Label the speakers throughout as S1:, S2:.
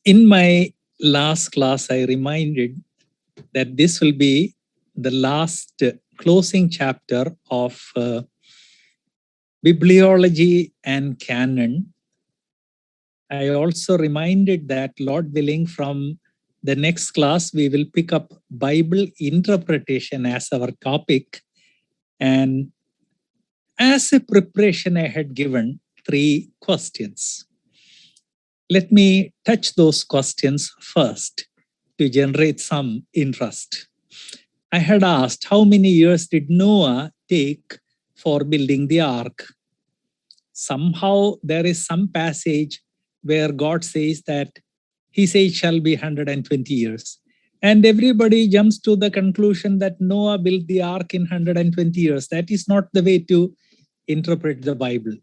S1: In my last class, I reminded that this will be the last closing chapter of Bibliology and Canon. I also reminded that, Lord willing, from the next class, we will pick up Bible interpretation as our topic. And as a preparation, I had given 3 questions. Let me touch those questions first to generate some interest. I had asked, how many years did Noah take for building the ark? Somehow there is some passage where God says that his age shall be 120 years. And everybody jumps to the conclusion that Noah built the ark in 120 years. That is not the way to interpret the Bible.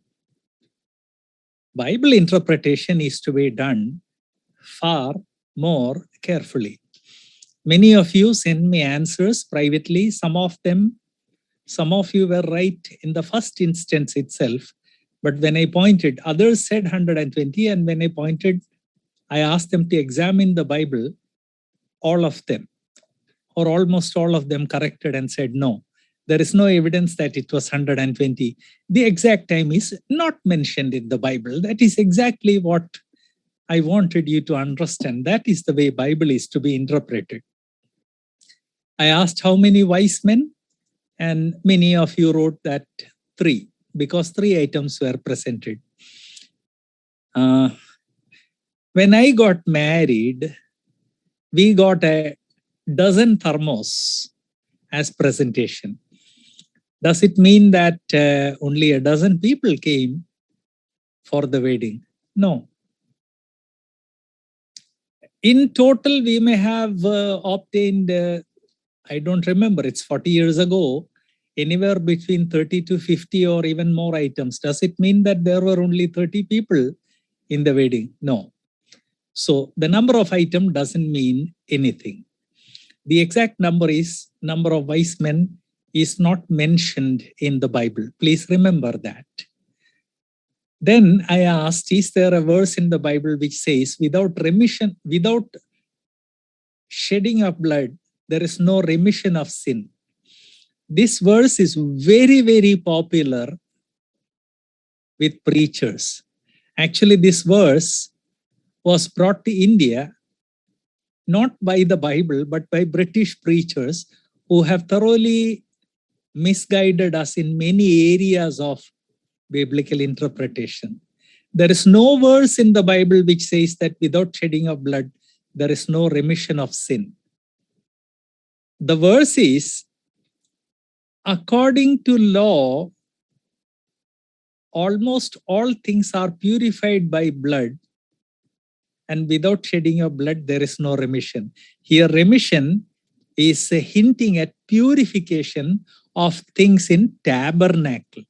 S1: Bible interpretation is to be done far more carefully. Many of you send me answers privately. Some of you were right in the first instance itself. But when I pointed, others said 120, and when I asked them to examine the Bible, all of them, or almost all of them, corrected and said, no, there is no evidence that it was 120. The exact time is not mentioned in the Bible. That is exactly what I wanted you to understand. That is the way Bible is to be interpreted. I asked how many wise men, and many of you wrote that 3, because 3 items were presented. When I got married, we got a dozen thermos as presentation. Does it mean that only a dozen people came for the wedding? No. In total, we may have obtained, I don't remember, it's 40 years ago, anywhere between 30 to 50 or even more items. Does it mean that there were only 30 people in the wedding? No. So the number of items doesn't mean anything. The exact number of wise men is not mentioned in the Bible. Please remember that. Then I asked, is there a verse in the Bible which says, without shedding of blood, there is no remission of sin? This verse is very, very popular with preachers. Actually, this verse was brought to India not by the Bible, but by British preachers who have thoroughly misguided us in many areas of biblical interpretation. There is no verse in the Bible which says that without shedding of blood, there is no remission of sin. The verse is, according to law, almost all things are purified by blood, and without shedding of blood, there is no remission. Here, remission is hinting at purification of things in tabernacle.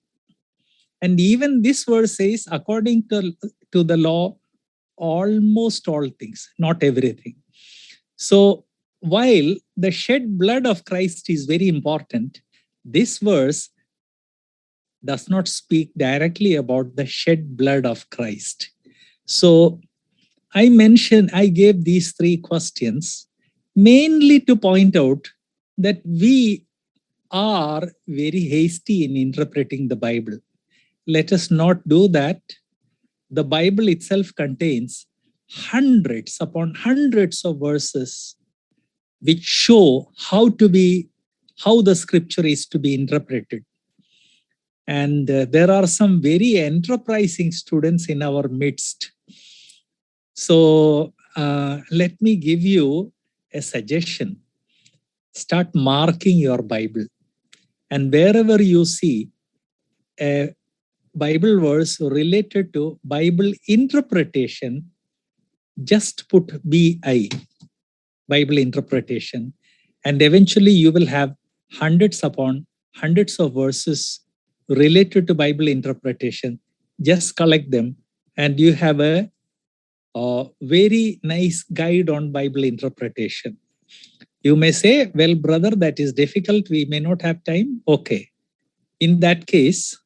S1: And even this verse says, according to the law, almost all things, not everything. So while the shed blood of Christ is very important, this verse does not speak directly about the shed blood of Christ. So I gave these 3 questions mainly to point out that we are very hasty in interpreting the Bible. Let us not do that. The Bible itself contains hundreds upon hundreds of verses which show how the scripture is to be interpreted. And there are some very enterprising students in our midst. So let me give you a suggestion. Start marking your Bible. And wherever you see a Bible verse related to Bible interpretation, just put BI, Bible interpretation. And eventually you will have hundreds upon hundreds of verses related to Bible interpretation. Just collect them and you have a very nice guide on Bible interpretation. You may say, well, brother, that is difficult. We may not have time. Okay. In that case,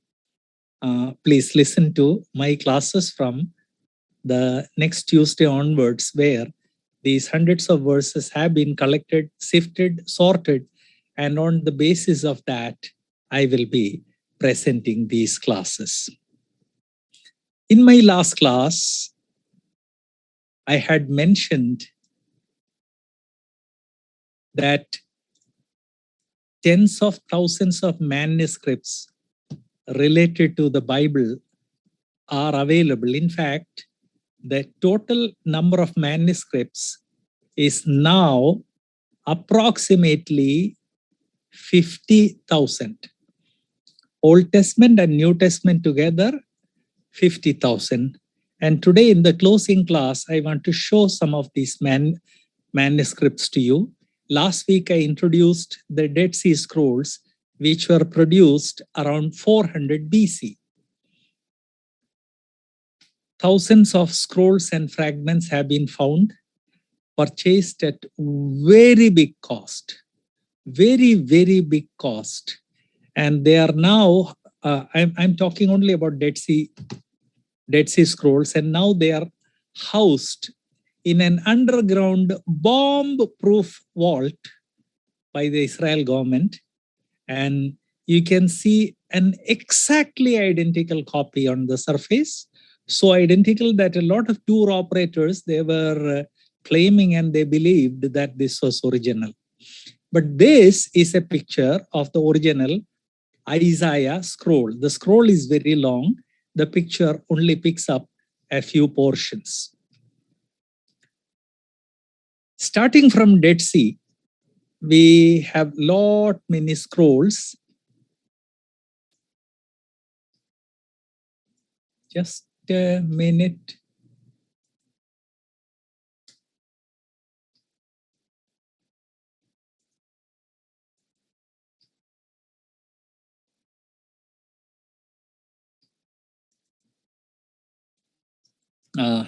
S1: please listen to my classes from the next Tuesday onwards, where these hundreds of verses have been collected, sifted, sorted, and on the basis of that, I will be presenting these classes. In my last class, I had mentioned that tens of thousands of manuscripts related to the Bible are available. In fact, the total number of manuscripts is now approximately 50,000. Old Testament and New Testament together, 50,000. And today in the closing class, I want to show some of these manuscripts to you. Last week, I introduced the Dead Sea Scrolls, which were produced around 400 BC. Thousands of scrolls and fragments have been found, purchased at very big cost, very, very big cost. And they are now, I'm talking only about Dead Sea Scrolls, and now they are housed in an underground bomb-proof vault by the Israel government. And you can see an exactly identical copy on the surface. So identical that a lot of tour operators, they were claiming and they believed that this was original. But this is a picture of the original Isaiah scroll. The scroll is very long. The picture only picks up a few portions. Starting from Dead Sea, we have many scrolls. Just a minute.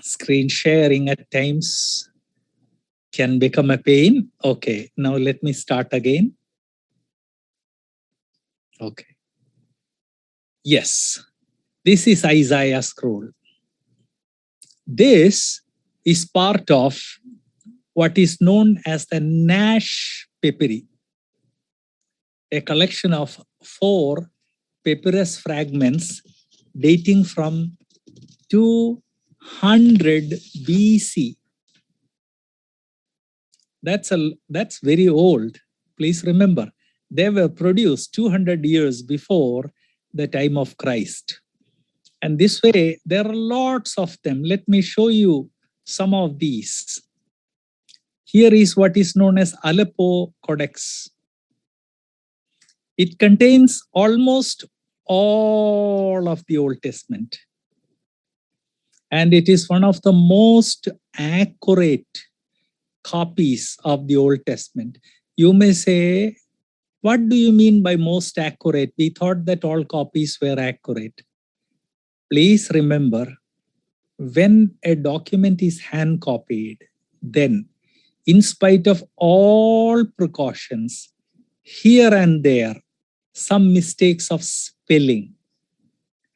S1: Screen sharing at times can become a pain. Okay, now let me start again. Okay. Yes, this is Isaiah scroll. This is part of what is known as the Nash Papyri, a collection of 4 papyrus fragments dating from 200 BC. That's very old. Please remember, they were produced 200 years before the time of Christ. And this way, there are lots of them. Let me show you some of these. Here is what is known as Aleppo Codex. It contains almost all of the Old Testament. And it is one of the most accurate copies of the Old Testament. You may say, what do you mean by most accurate? We thought that all copies were accurate. Please remember, when a document is hand copied, then in spite of all precautions, here and there, some mistakes of spelling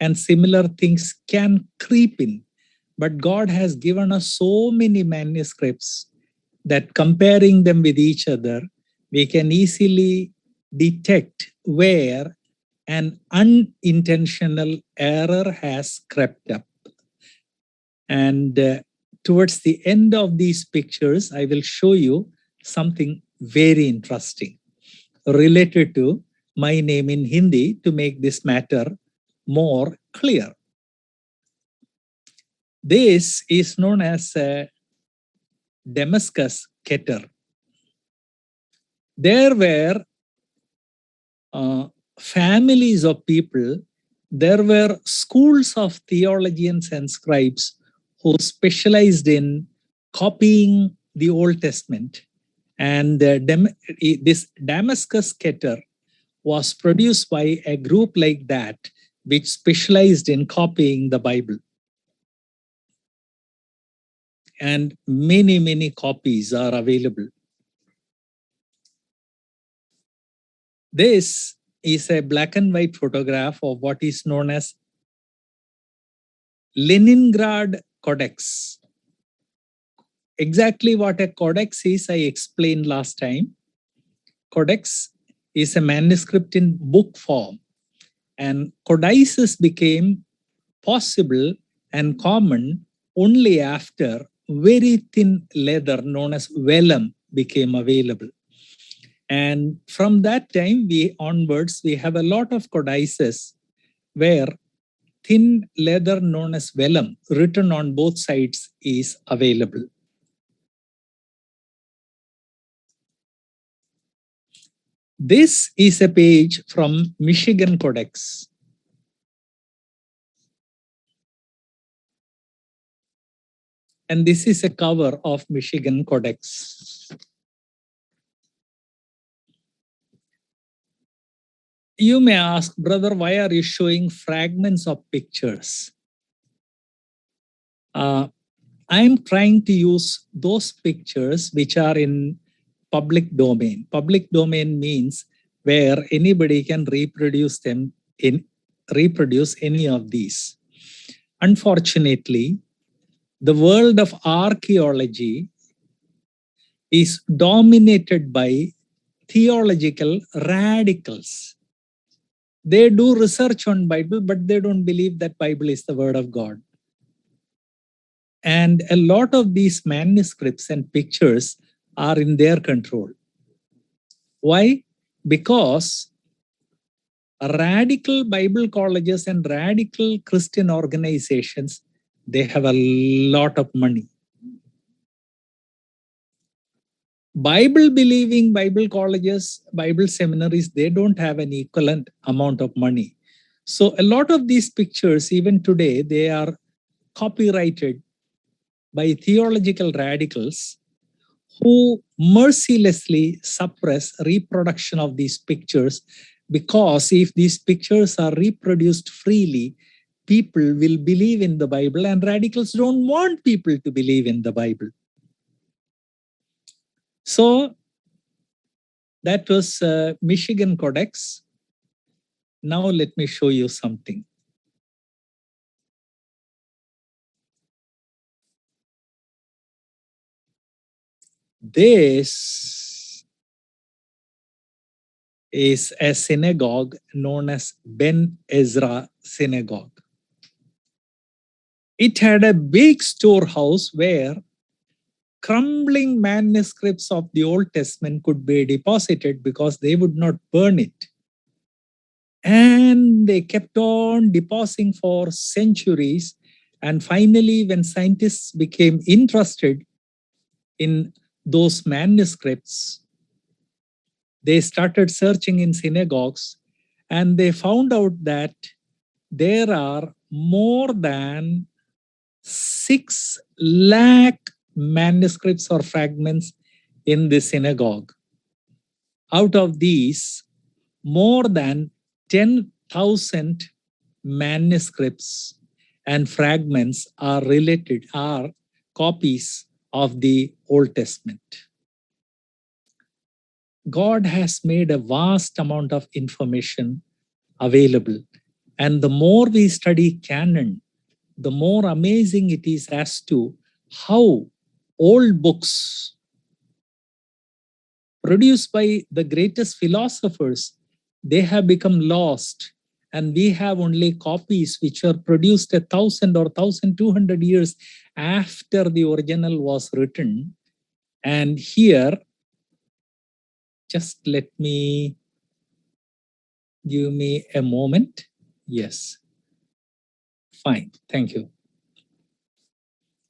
S1: and similar things can creep in. But God has given us so many manuscripts that comparing them with each other, we can easily detect where an unintentional error has crept up. And towards the end of these pictures, I will show you something very interesting related to my name in Hindi to make this matter more clear. This is known as Damascus Keter. There were families of people, there were schools of theologians and scribes who specialized in copying the Old Testament. And this Damascus Keter was produced by a group like that, which specialized in copying the Bible. And many, many copies are available. This is a black and white photograph of what is known as Leningrad codex. Exactly what a codex is, I explained last time. Codex is a manuscript in book form, and codices became possible and common only after very thin leather known as vellum became available. And from that time onwards, we have a lot of codices where thin leather known as vellum written on both sides is available. This is a page from Michigan Codex. And this is a cover of Michigan Codex. You may ask, brother, why are you showing fragments of pictures? I'm trying to use those pictures which are in public domain. Public domain means where anybody can reproduce any of these. Unfortunately, the world of archaeology is dominated by theological radicals. They do research on Bible, but they don't believe that Bible is the word of God. And a lot of these manuscripts and pictures are in their control. Why? Because radical Bible colleges and radical Christian organizations, they have a lot of money. Bible believing Bible colleges, Bible seminaries, they don't have an equivalent amount of money. So a lot of these pictures, even today, they are copyrighted by theological radicals who mercilessly suppress reproduction of these pictures, because if these pictures are reproduced freely, people will believe in the Bible, and radicals don't want people to believe in the Bible. So that was Michigan Codex. Now let me show you something. This is a synagogue known as Ben Ezra Synagogue. It had a big storehouse where crumbling manuscripts of the Old Testament could be deposited because they would not burn it. And they kept on depositing for centuries. And finally, when scientists became interested in those manuscripts, they started searching in synagogues, and they found out that there are more than 6 lakh manuscripts or fragments in the synagogue. Out of these, more than 10,000 manuscripts and fragments are copies of the Old Testament. God has made a vast amount of information available. And the more we study canon, the more amazing it is as to how old books produced by the greatest philosophers, they have become lost. And we have only copies which were produced 1,000 or 1,200 years after the original was written. And here, just let me give me a moment. Yes. Fine. Thank you.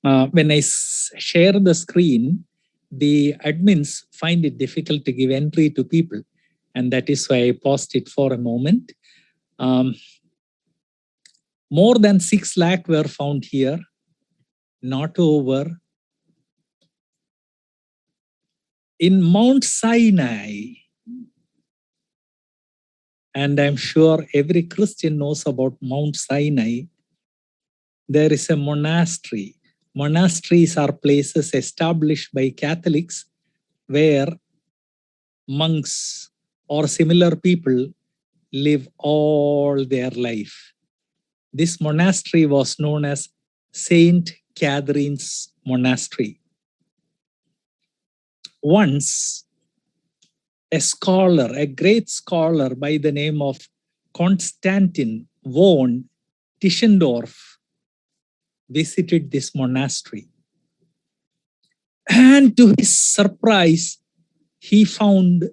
S1: When I share the screen, the admins find it difficult to give entry to people. And that is why I paused it for a moment. More than 6 lakh were found here, not over. In Mount Sinai, and I'm sure every Christian knows about Mount Sinai, there is a monastery. Monasteries are places established by Catholics where monks or similar people live all their life. This monastery was known as Saint Catherine's monastery. Once, a scholar, a great scholar by the name of Konstantin von Tischendorf visited this monastery. And to his surprise, he found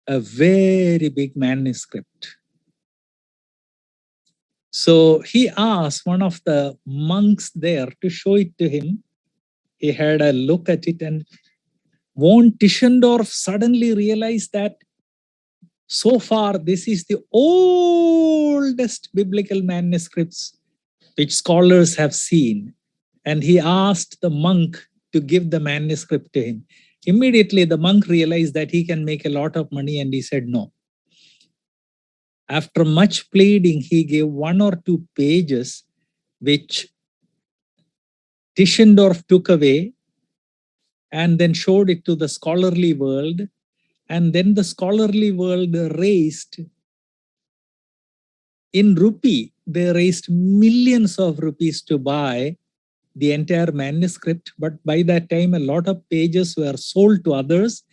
S1: a very big manuscript. So he asked one of the monks there to show it to him. He had a look at it, and von Tischendorf suddenly realized that so far this is the oldest biblical manuscripts which scholars have seen. And he asked the monk to give the manuscript to him. Immediately, the monk realized that he can make a lot of money, and he said no. After much pleading, he gave 1 or 2 pages, which Tischendorf took away and then showed it to the scholarly world. And then the scholarly world raised, in rupee, they raised millions of rupees to buy the entire manuscript. But by that time, a lot of pages were sold to others.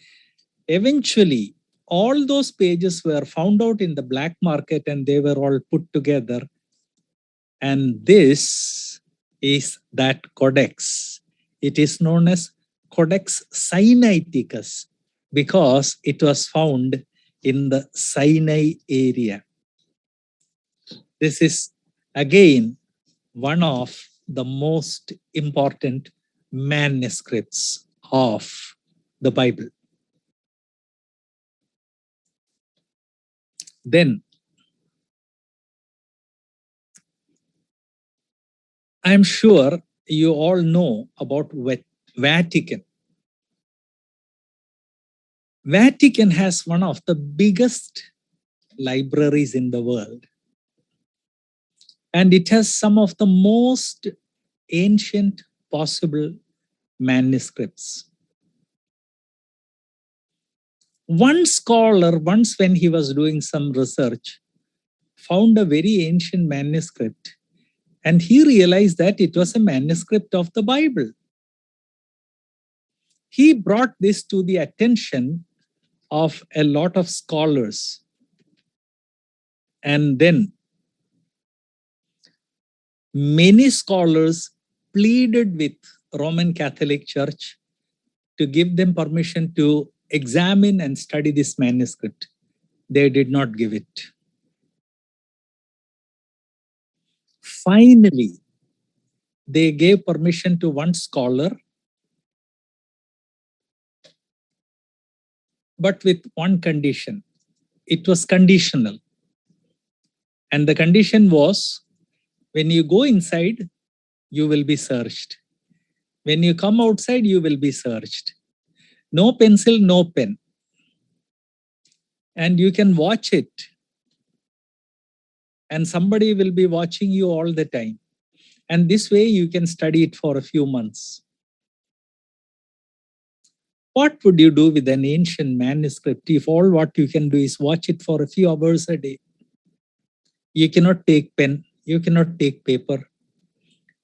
S1: Eventually, all those pages were found out in the black market, and they were all put together. And this is that codex. It is known as Codex Sinaiticus because it was found in the Sinai area. This is again one of the most important manuscripts of the Bible. Then I'm sure you all know about Vatican. Vatican has one of the biggest libraries in the world. And it has some of the most ancient possible manuscripts. One scholar, once when he was doing some research, found a very ancient manuscript, and he realized that it was a manuscript of the Bible. He brought this to the attention of a lot of scholars. And then many scholars pleaded with Roman Catholic Church to give them permission to examine and study this manuscript. They did not give it. Finally, they gave permission to one scholar, but with one condition. It was conditional. And the condition was, when you go inside, you will be searched. When you come outside, you will be searched. No pencil, no pen. And you can watch it. And somebody will be watching you all the time. And this way you can study it for a few months. What would you do with an ancient manuscript if all what you can do is watch it for a few hours a day? You cannot take pen, you cannot take paper.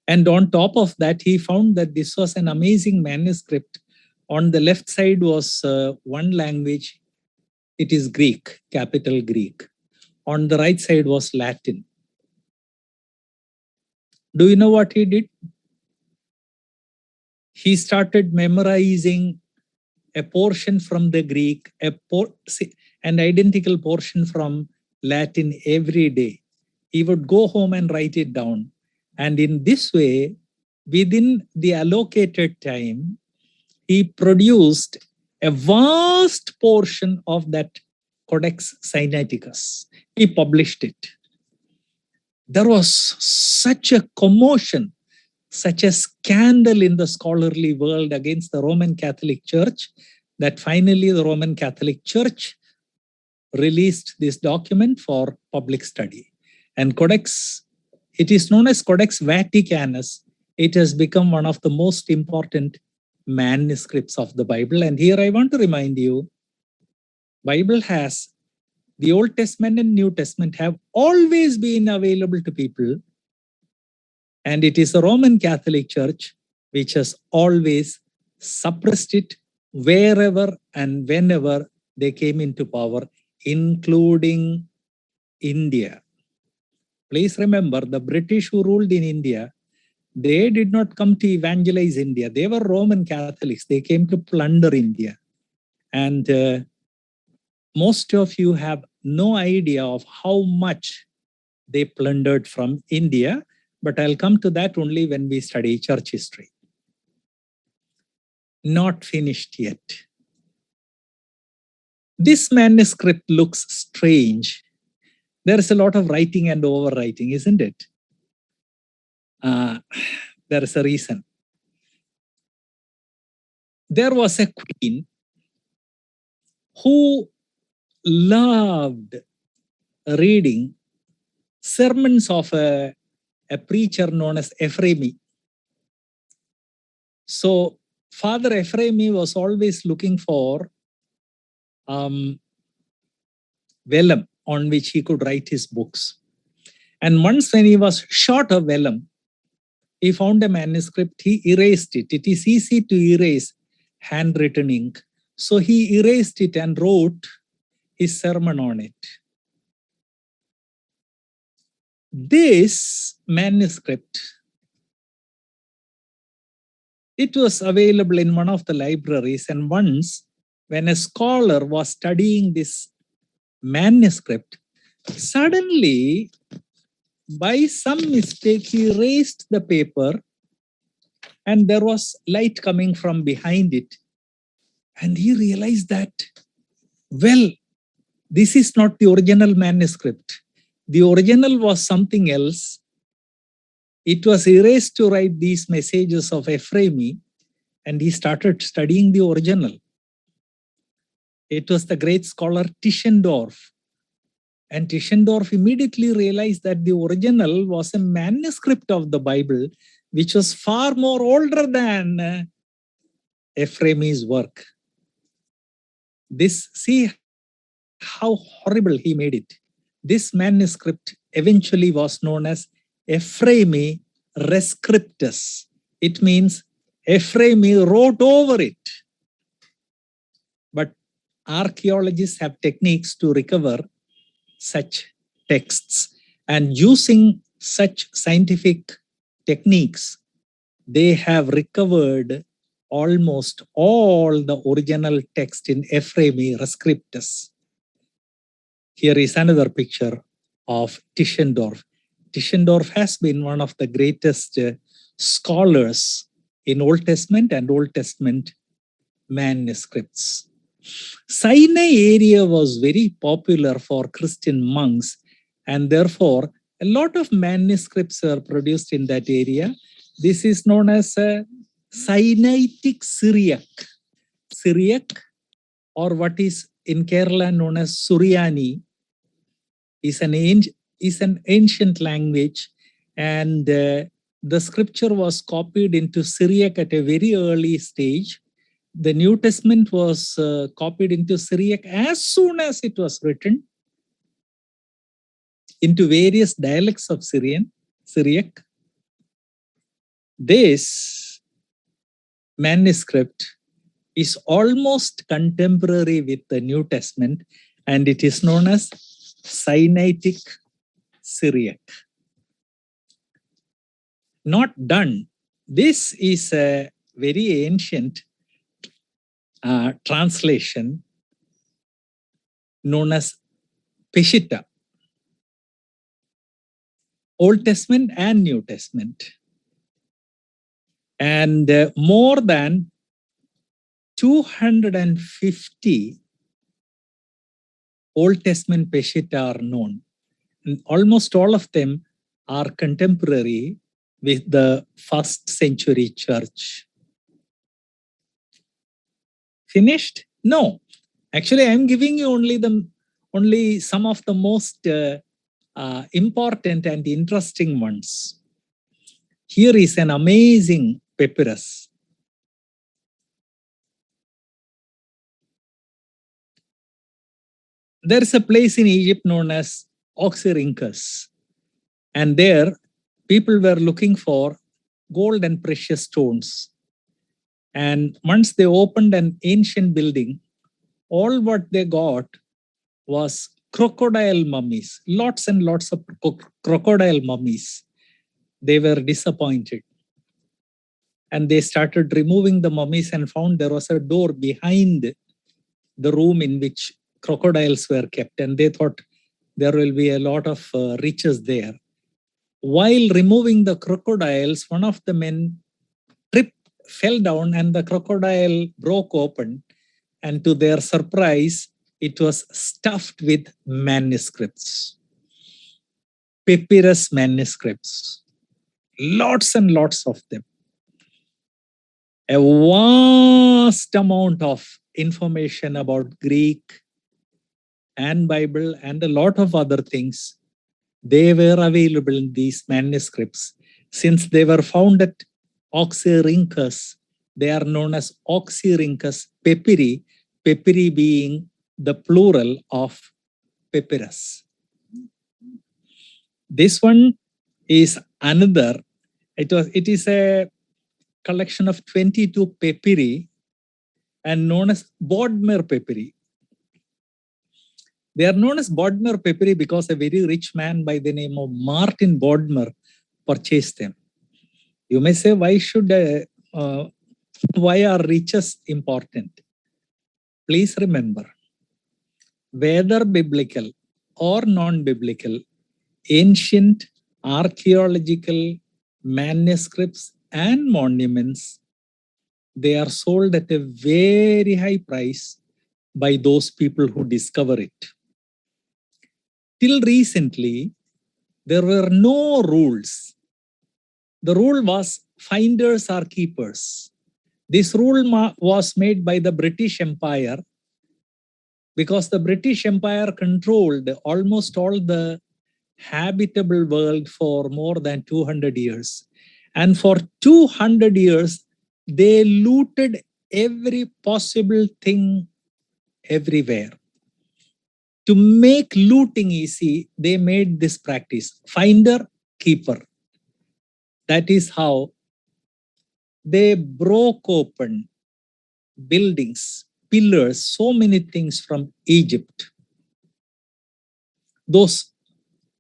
S1: And on top of that, he found that this was an amazing manuscript. On the left side was one language. It is Greek, capital Greek. On the right side was Latin. Do you know what he did? He started memorizing a portion from the Greek, an identical portion from Latin every day. He would go home and write it down. And in this way, within the allocated time, he produced a vast portion of that Codex Sinaiticus. He published it. There was such a commotion, such a scandal in the scholarly world against the Roman Catholic Church that finally the Roman Catholic Church released this document for public study. And Codex, it is known as Codex Vaticanus. It has become one of the most important manuscripts of the Bible. And here I want to remind you, Bible has, the Old Testament and New Testament have always been available to people. And it is the Roman Catholic Church which has always suppressed it wherever and whenever they came into power, including India. Please remember, the British who ruled in India, they did not come to evangelize India. They were Roman Catholics. They came to plunder India. And most of you have no idea of how much they plundered from India, but I'll come to that only when we study church history. Not finished yet. This manuscript looks strange. There is a lot of writing and overwriting, isn't it? There is a reason. There was a queen who loved reading sermons of a preacher known as Ephremi. So Father Ephremi was always looking for vellum on which he could write his books. And once when he was short of vellum, he found a manuscript, he erased it. It is easy to erase handwritten ink. So he erased it and wrote his sermon on it. This manuscript, it was available in one of the libraries, and once when a scholar was studying this manuscript, suddenly by some mistake he erased the paper and there was light coming from behind it, and he realized that, well, this is not the original manuscript. The original was something else. It was erased to write these messages of Ephremi, and he started studying the original. It was the great scholar Tischendorf. And Tischendorf immediately realized that the original was a manuscript of the Bible, which was far more older than Ephremi's work. See how horrible he made it. This manuscript eventually was known as Ephremi Rescriptus. It means Ephremi wrote over it. But archaeologists have techniques to recover such texts, and using such scientific techniques, they have recovered almost all the original text in Ephremi Rescriptus. Here is another picture of Tischendorf. Tischendorf has been one of the greatest scholars in Old Testament and Old Testament manuscripts. Sinai area was very popular for Christian monks, and therefore a lot of manuscripts are produced in that area. This is known as Sinaitic Syriac. Syriac, or what is in Kerala known as Suryani, is an ancient language, and the scripture was copied into Syriac at a very early stage. The New Testament was copied into Syriac as soon as it was written into various dialects of Syriac. This manuscript is almost contemporary with the New Testament, and it is known as Sinaitic Syriac. Not done. This is a very ancient translation known as Peshitta. Old Testament and New Testament. And more than 250 Old Testament Peshitta are known. And almost all of them are contemporary with the 1st century church. Finished? No. Actually, I'm giving you only some of the most important and interesting ones. Here is an amazing papyrus. There is a place in Egypt known as Oxyrhynchus, and there people were looking for gold and precious stones. And once they opened an ancient building, all what they got was crocodile mummies, lots and lots of crocodile mummies. They were disappointed. And they started removing the mummies and found there was a door behind the room in which crocodiles were kept. And they thought there will be a lot of riches there. While removing the crocodiles, one of the men fell down and the crocodile broke open. And to their surprise, it was stuffed with manuscripts, papyrus manuscripts, lots and lots of them. A vast amount of information about Greek and Bible and a lot of other things. They were available in these manuscripts. Since they were found at Oxyrhynchus, they are known as Oxyrhynchus papyri, papyri being the plural of papyrus. This one is another. It is a collection of 22 papyri and known as Bodmer papyri. They are known as Bodmer papyri because a very rich man by the name of Martin Bodmer purchased them. You may say, why are riches important? Please remember, whether biblical or non-biblical, ancient archaeological manuscripts and monuments, they are sold at a very high price by those people who discover it. Till recently, there were no rules. The rule was finders are keepers. This rule was made by the British Empire because the British Empire controlled almost all the habitable world for more than 200 years. And for 200 years, they looted every possible thing everywhere. To make looting easy, they made this practice, finder, keeper. That is how they broke open buildings, pillars, so many things from Egypt. Those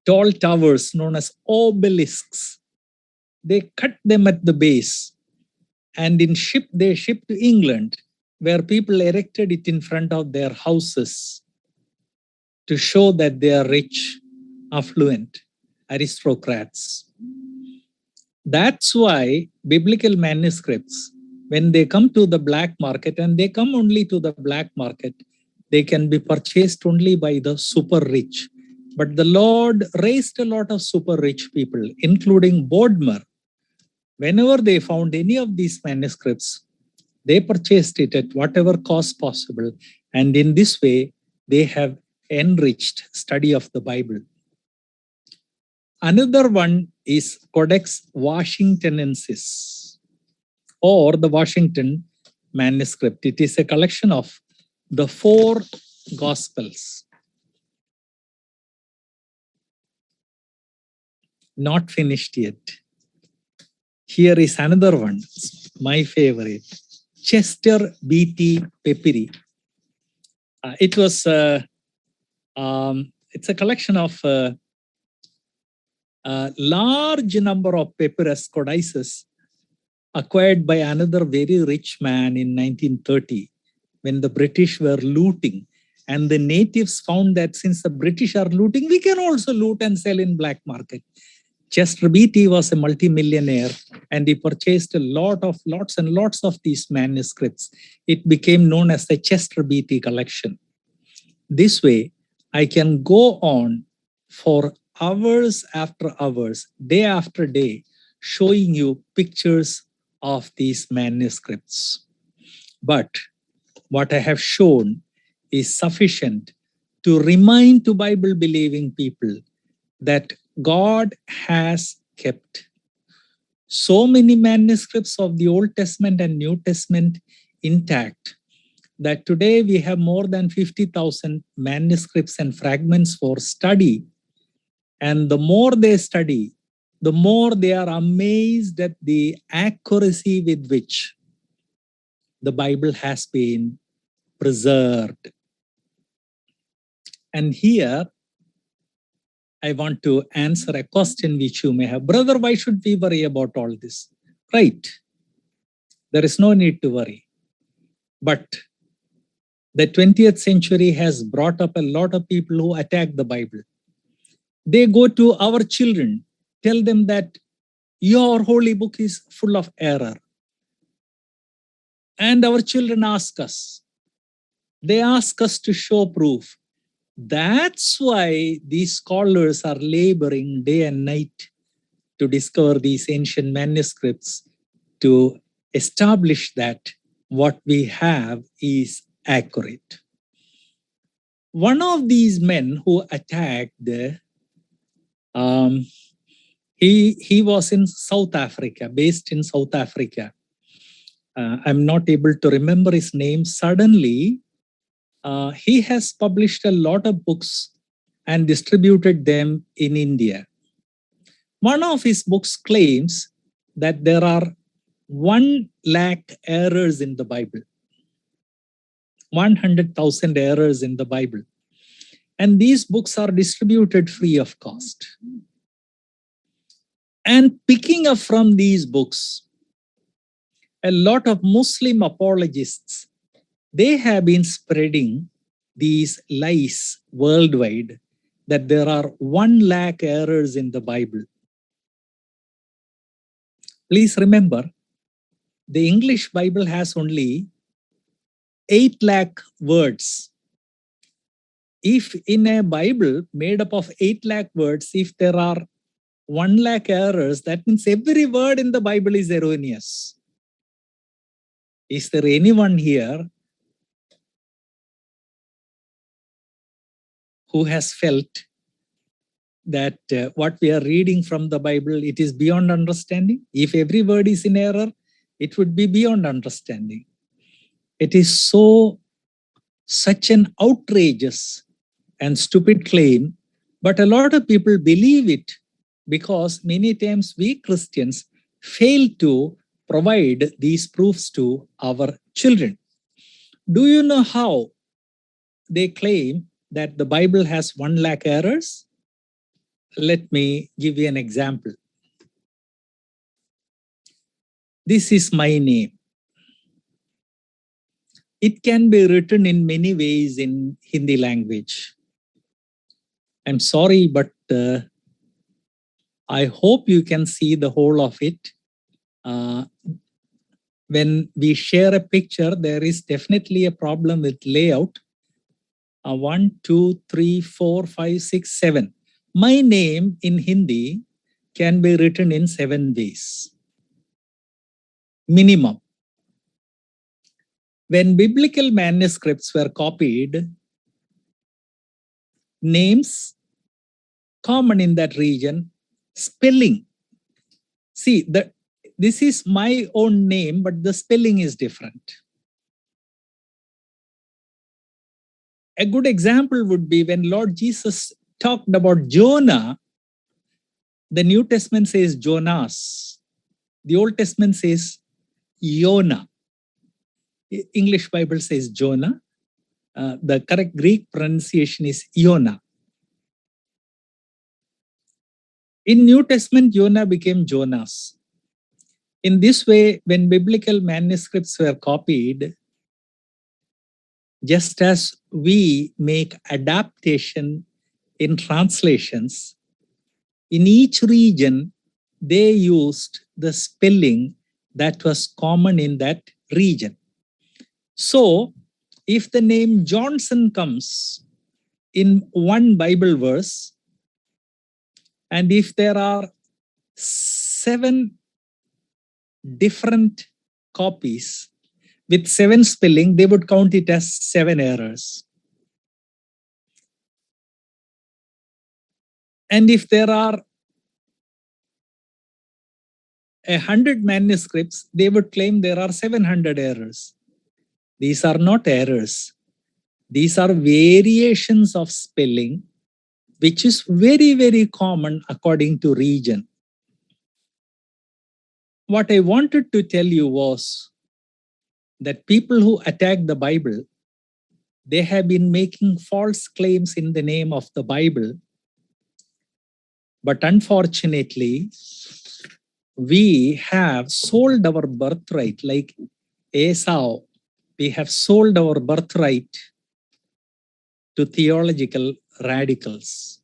S1: tall towers known as obelisks, they cut them at the base and they shipped to England, where people erected it in front of their houses to show that they are rich, affluent, aristocrats. That's why biblical manuscripts, when they come to the black market, and they come only to the black market, they can be purchased only by the super rich. But the Lord raised a lot of super rich people, including Bodmer. Whenever they found any of these manuscripts, they purchased it at whatever cost possible. And in this way, they have enriched study of the Bible. Another one is Codex Washingtonensis, or the Washington manuscript. It is a collection of the 4 Gospels. Not finished yet. Here is another one, my favorite, Chester Beatty Papyri. It's a collection of a large number of papyrus codices acquired by another very rich man in 1930 when the British were looting. And the natives found that since the British are looting, we can also loot and sell in black market. Chester Beatty was a multimillionaire and he purchased lots and lots of these manuscripts. It became known as the Chester Beatty collection. This way, I can go on for hours after hours, day after day, showing you pictures of these manuscripts. But what I have shown is sufficient to remind to Bible-believing people that God has kept so many manuscripts of the Old Testament and New Testament intact that today we have more than 50,000 manuscripts and fragments for study. And the more they study, the more they are amazed at the accuracy with which the Bible has been preserved. And here, I want to answer a question which you may have. Brother, why should we worry about all this? Right. There is no need to worry. But the 20th century has brought up a lot of people who attack the Bible. They go to our children, tell them that your holy book is full of error. And our children ask us. They ask us to show proof. That's why these scholars are laboring day and night to discover these ancient manuscripts, to establish that what we have is accurate. One of these men who attacked, he was in South Africa, based in South Africa. I'm not able to remember his name. Suddenly, he has published a lot of books and distributed them in India. One of his books claims that there are 1 lakh errors in the Bible, 100,000 errors in the Bible. And these books are distributed free of cost. And picking up from these books, a lot of Muslim apologists, they have been spreading these lies worldwide that there are 1 lakh errors in the Bible. Please remember, the English Bible has only 8 lakh words. If in a Bible made up of 8 lakh words, if there are 1 lakh errors, that means every word in the Bible is erroneous. Is there anyone here who has felt that what we are reading from the Bible, it is beyond understanding? If every word is in error, it would be beyond understanding. It is such an outrageous and stupid claim, but a lot of people believe it because many times we Christians fail to provide these proofs to our children. Do you know how they claim that the Bible has 1 lakh errors? Let me give you an example. This is my name. It can be written in many ways in Hindi language. I'm sorry, but I hope you can see the whole of it. When we share a picture, there is definitely a problem with layout. 1, 2, 3, 4, 5, 6, 7. My name in Hindi can be written in 7 ways. Minimum. When biblical manuscripts were copied, names common in that region, spelling. See, this is my own name, but the spelling is different. A good example would be when Lord Jesus talked about Jonah, the New Testament says Jonas. The Old Testament says Yonah. English Bible says Jonah. The correct Greek pronunciation is Yonah. In New Testament, Jonah became Jonas. In this way, when biblical manuscripts were copied, just as we make adaptation in translations, in each region, they used the spelling that was common in that region. So, if the name Johnson comes in one Bible verse, and if there are 7 different copies with 7 spelling, they would count it as 7 errors. And if there are 100 manuscripts, they would claim there are 700 errors. These are not errors. These are variations of spelling, which is very, very common according to region. What I wanted to tell you was that people who attack the Bible, they have been making false claims in the name of the Bible. But unfortunately, we have sold our birthright like Esau. We have sold our birthright to theological radicals.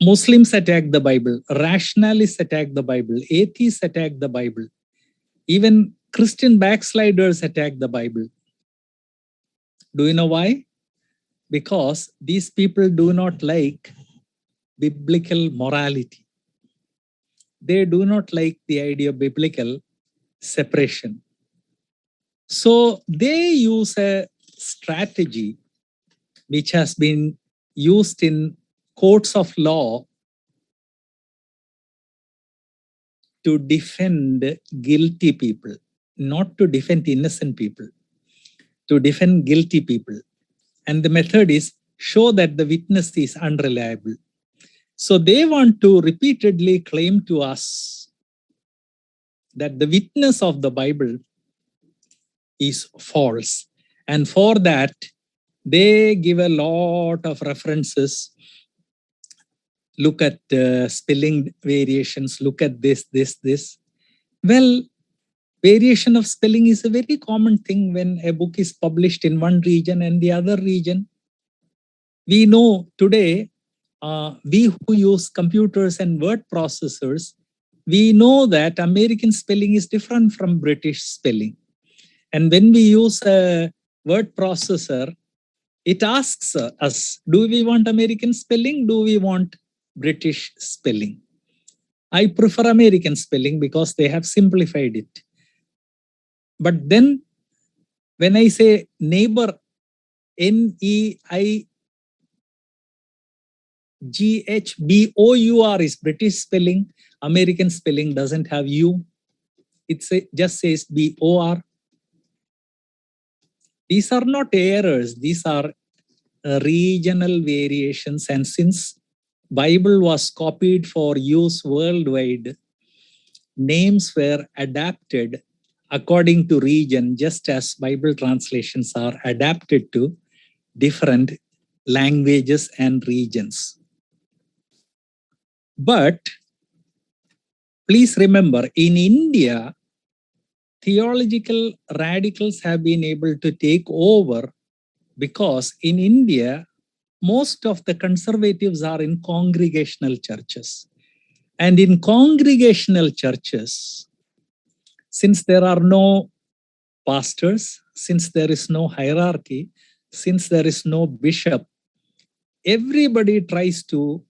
S1: Muslims attack the Bible, rationalists attack the Bible, atheists attack the Bible, even Christian backsliders attack the Bible. Do you know why? Because these people do not like biblical morality. They do not like the idea of biblical separation. So they use a strategy which has been used in courts of law to defend guilty people, not to defend innocent people, to defend guilty people. And the method is show that the witness is unreliable. So they want to repeatedly claim to us that the witness of the Bible is false. And for that, they give a lot of references. Look at spelling variations, look at this. Well, variation of spelling is a very common thing when a book is published in one region and the other region. We know today, we who use computers and word processors, we know that American spelling is different from British spelling. And when we use a word processor, it asks us, do we want American spelling? Do we want British spelling? I prefer American spelling because they have simplified it. But then when I say neighbor, NEIGHBOUR is British spelling, American spelling doesn't have U. It just says BOR. These are not errors, these are regional variations. And since Bible was copied for use worldwide, names were adapted according to region, just as Bible translations are adapted to different languages and regions. But please remember, in India, theological radicals have been able to take over because in India, most of the conservatives are in congregational churches. And in congregational churches, since there are no pastors, since there is no hierarchy, since there is no bishop, everybody tries to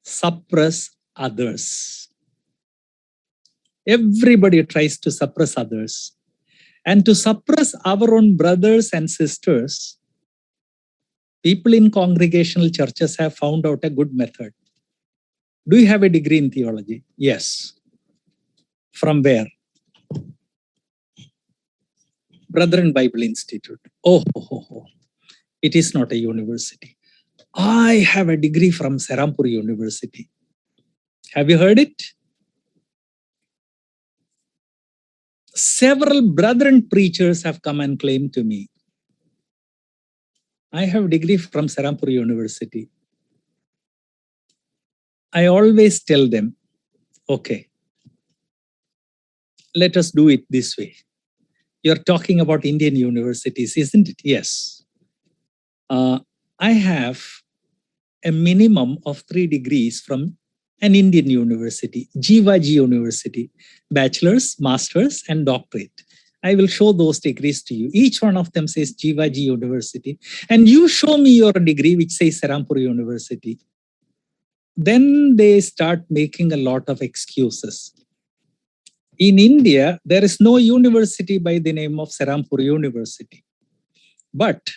S1: suppress others. Everybody tries to suppress others. And to suppress our own brothers and sisters, people in congregational churches have found out a good method. Do you have a degree in theology? Yes. From where? Brethren Bible Institute. Oh. It is not a university. I have a degree from Serampur University. Have you heard it? Several brethren preachers have come and claimed to me, I have a degree from Serampur University. I always tell them, okay, let us do it this way. You're talking about Indian universities, isn't it? Yes. I have a minimum of 3 degrees from an Indian university, Jivaji University, bachelor's, master's, and doctorate. I will show those degrees to you. Each one of them says Jivaji University. And you show me your degree which says Serampur University. Then they start making a lot of excuses. In India, there is no university by the name of Serampur University. But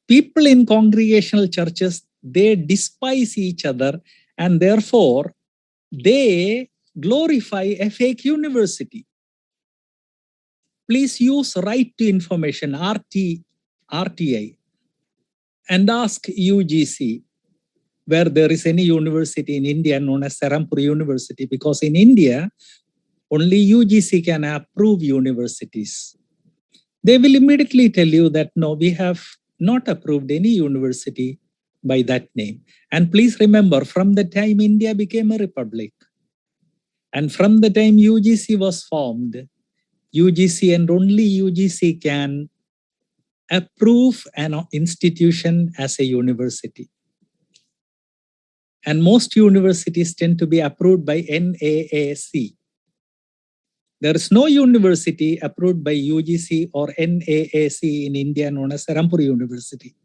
S1: people in congregational churches, they despise each other and therefore they glorify a fake university. Please use right to information, RTI, and ask UGC, where there is any university in India known as Serampur University, because in India, only UGC can approve universities. They will immediately tell you that no, we have not approved any university by that name. And please remember, from the time India became a republic, and from the time UGC was formed, UGC and only UGC can approve an institution as a university. And most universities tend to be approved by NAAC. There is no university approved by UGC or NAAC in India known as Serampur University.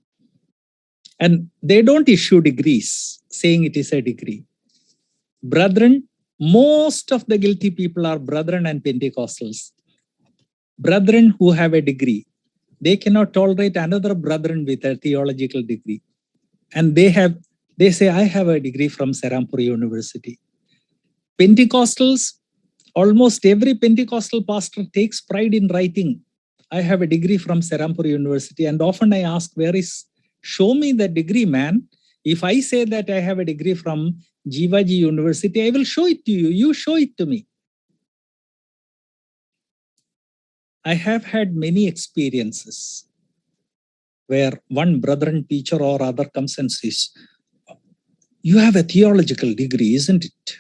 S1: And they don't issue degrees saying it is a degree. Brethren, most of the guilty people are brethren and Pentecostals. Brethren who have a degree, they cannot tolerate another brethren with a theological degree. And they say, I have a degree from Serampur University. Pentecostals, almost every Pentecostal pastor takes pride in writing, I have a degree from Serampur University. And often I ask, show me the degree, man. If I say that I have a degree from Jivaji University, I will show it to you. You show it to me. I have had many experiences where one brethren teacher or other comes and says, you have a theological degree, isn't it?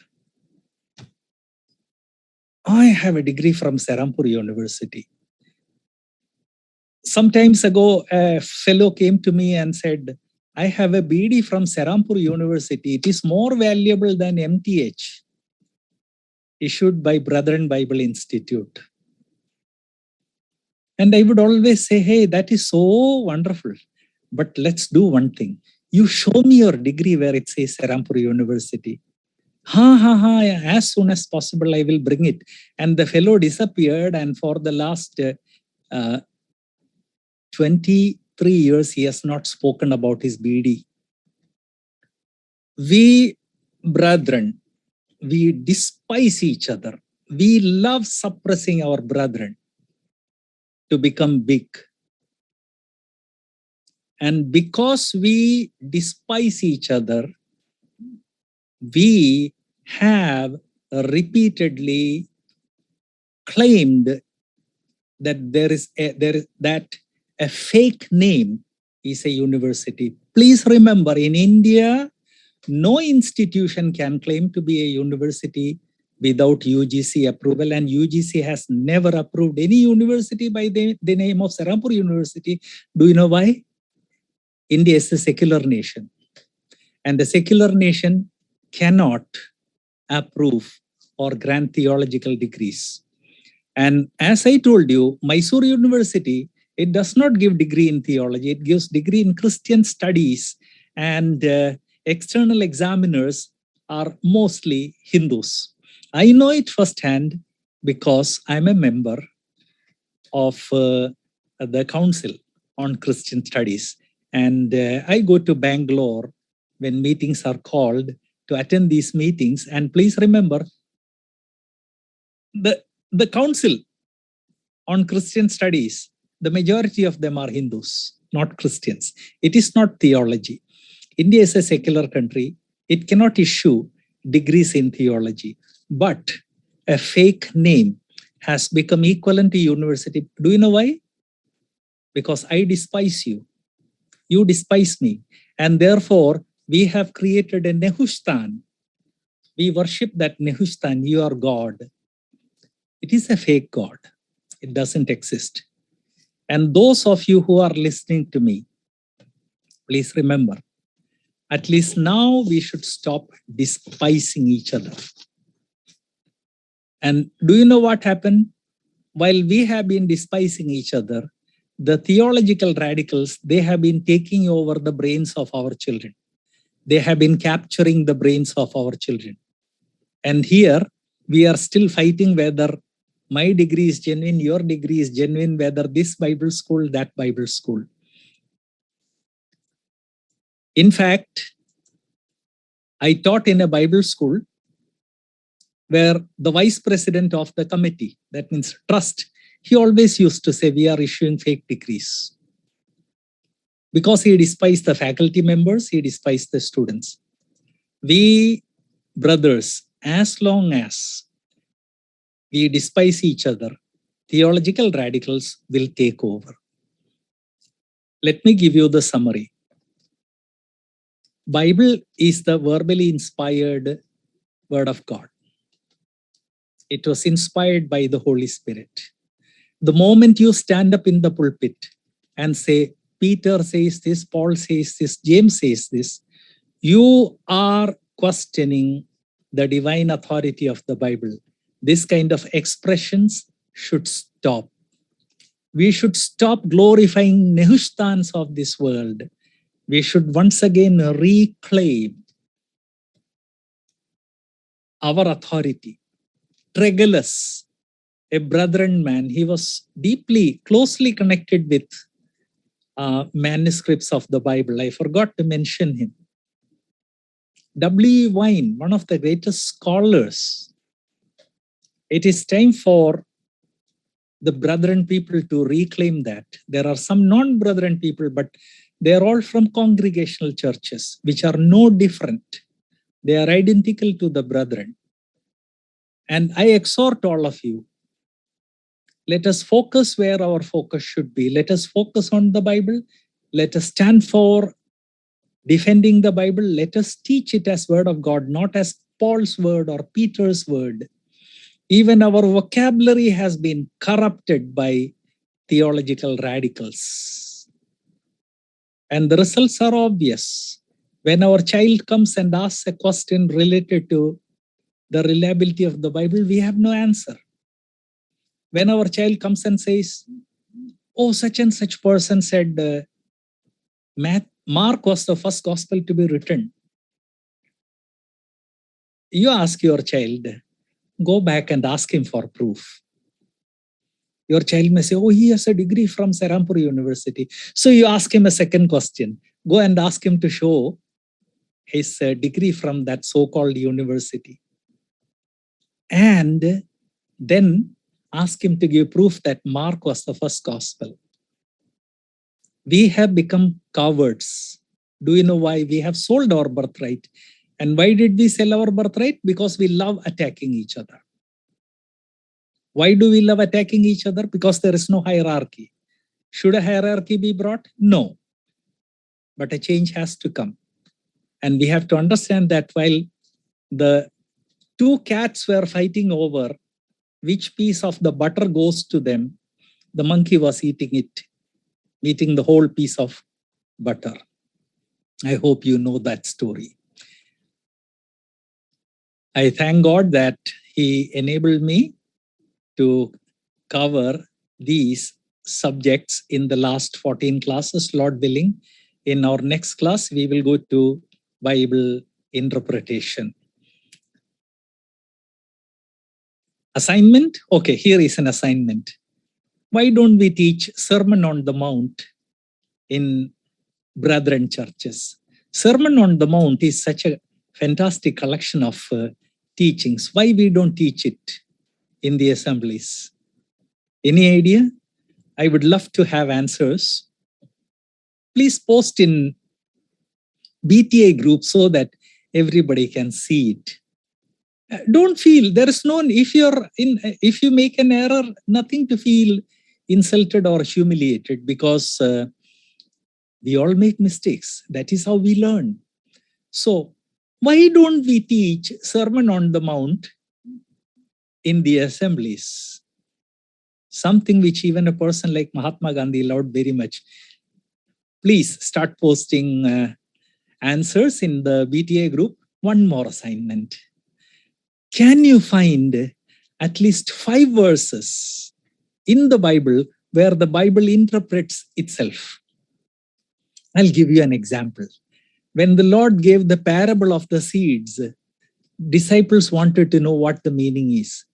S1: I have a degree from Serampur University. Sometimes ago, a fellow came to me and said, I have a BD from Serampur University. It is more valuable than MTH, issued by Brethren Bible Institute. And I would always say, hey, that is so wonderful. But let's do one thing. You show me your degree where it says Serampur University. As soon as possible, I will bring it. And the fellow disappeared. And for the last 23 years, he has not spoken about his BD. We, brethren, we despise each other. We love suppressing our brethren to become big. And because we despise each other, we have repeatedly claimed that a fake name is a university. Please remember, in India, no institution can claim to be a university without UGC approval, and UGC has never approved any university by the name of Serampur University. Do you know why? India is a secular nation, and the secular nation cannot approve or grant theological degrees. And as I told you, Mysore University, it does not give degree in theology, it gives degree in Christian studies, and external examiners are mostly Hindus. I know it firsthand because I'm a member of the Council on Christian Studies. And I go to Bangalore when meetings are called to attend these meetings. And please remember, the Council on Christian Studies, the majority of them are Hindus, not Christians. It is not theology. India is a secular country. It cannot issue degrees in theology. But a fake name has become equivalent to university. Do you know why? Because I despise you. You despise me. And therefore, we have created a Nehushtan. We worship that Nehushtan, you are God. It is a fake God. It doesn't exist. And those of you who are listening to me, please remember, at least now we should stop despising each other. And do you know what happened? While we have been despising each other, the theological radicals, they have been taking over the brains of our children. They have been capturing the brains of our children. And here we are still fighting whether my degree is genuine, your degree is genuine, whether this Bible school, that Bible school. In fact, I taught in a Bible school where the vice president of the committee, that means trust, he always used to say, we are issuing fake degrees. Because he despised the faculty members, he despised the students. We brothers, as long as we despise each other, theological radicals will take over. Let me give you the summary. Bible is the verbally inspired word of God. It was inspired by the Holy Spirit. The moment you stand up in the pulpit and say, Peter says this, Paul says this, James says this, you are questioning the divine authority of the Bible. This kind of expressions should stop. We should stop glorifying Nehushthans of this world. We should once again reclaim our authority. Tregulus, a brethren man, he was deeply, closely connected with manuscripts of the Bible. I forgot to mention him. W. Vine, one of the greatest scholars. It is time for the brethren people to reclaim that. There are some non-brethren people, but they are all from congregational churches, which are no different. They are identical to the brethren. And I exhort all of you, let us focus where our focus should be. Let us focus on the Bible. Let us stand for defending the Bible. Let us teach it as word of God, not as Paul's word or Peter's word. Even our vocabulary has been corrupted by theological radicals. And the results are obvious. When our child comes and asks a question related to the reliability of the Bible, we have no answer. When our child comes and says, oh, such and such person said, Mark was the first gospel to be written. You ask your child, go back and ask him for proof. Your child may say, oh, he has a degree from Serampur University. So you ask him a second question. Go and ask him to show his degree from that so-called university. And then ask him to give proof that Mark was the first gospel. We have become cowards. Do you know why? We have sold our birthright. And why did we sell our birthright? Because we love attacking each other. Why do we love attacking each other? Because there is no hierarchy. Should a hierarchy be brought? No. But a change has to come. And we have to understand that while the two cats were fighting over which piece of the butter goes to them, the monkey was eating it, eating the whole piece of butter. I hope you know that story. I thank God that He enabled me to cover these subjects in the last 14 classes, Lord willing. In our next class, we will go to Bible interpretation. Assignment? Okay, here is an assignment. Why don't we teach Sermon on the Mount in brethren churches? Sermon on the Mount is such a fantastic collection of teachings. Why we don't teach it in the assemblies? Any idea? I would love to have answers. Please post in BTA group so that everybody can see it. Don't feel there is no, if you make an error, nothing to feel insulted or humiliated, because we all make mistakes. That is how we learn. So why don't we teach Sermon on the Mount in the assemblies? Something which even a person like Mahatma Gandhi loved very much. Please start posting answers in the BTA group. One more assignment. Can you find at least 5 verses in the Bible where the Bible interprets itself? I'll give you an example. When the Lord gave the parable of the seeds, disciples wanted to know what the meaning is.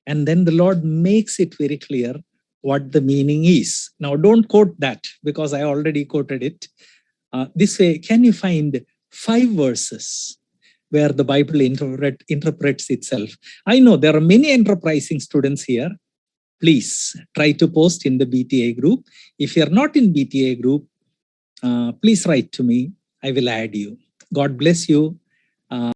S1: And then the Lord makes it very clear what the meaning is. Now, don't quote that because I already quoted it. This way, can you find 5 verses where the Bible interprets itself? I know there are many enterprising students here. Please try to post in the BTA group. If you're not in BTA group, please write to me. I will add you. God bless you. uh,